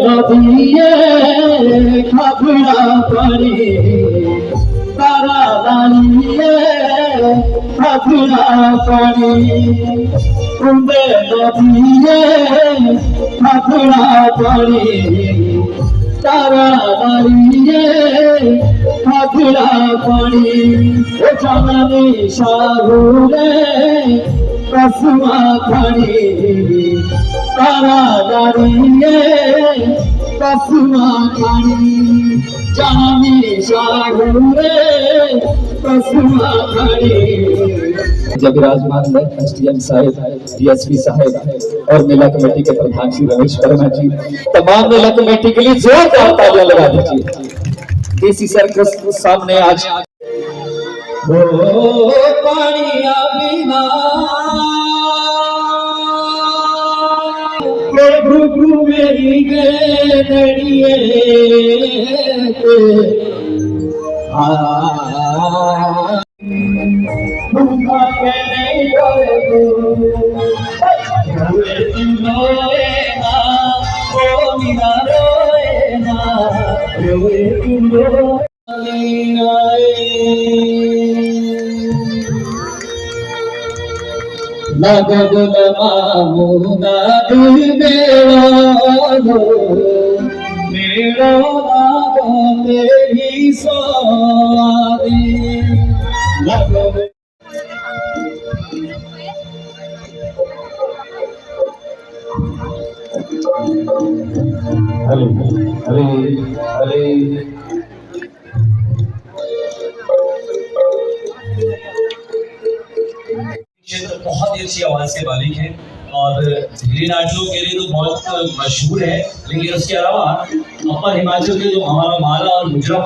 নদিয়ে খাবড়া পানি তারা দাঁড়িয়ে খাবড়া পানি নদিয়ে খাবড়া পানি তারা দাঁড়িয়ে খাবড়া পানি ও জানানি সাগরে কসমা খানি তারা দাঁড়িয়ে কসমা খানি জানানি सागरे कসমা খানি। जब विराजमान है एसडीएम साहब, डीएसपी साहब और मेला कमेटी के प्रधान श्री रमेश वर्मा जी, तमाम मेला कमेटी के लिए जोरदार तालियां लगा दीजिए। देसी सर्कस सामने आज पानिया बिना प्रभु मेरी गेड़िए लगद मामुना मेरो लागो तेरी स्वादी लगद हरे हरे हरे क्षेत्र बहुत ही अच्छी आवाज के मालिक है और हिली नाटियों के लिए तो बहुत मशहूर है, लेकिन उसके अलावा अपर हिमाचल के जो हमारा माला और मुजरा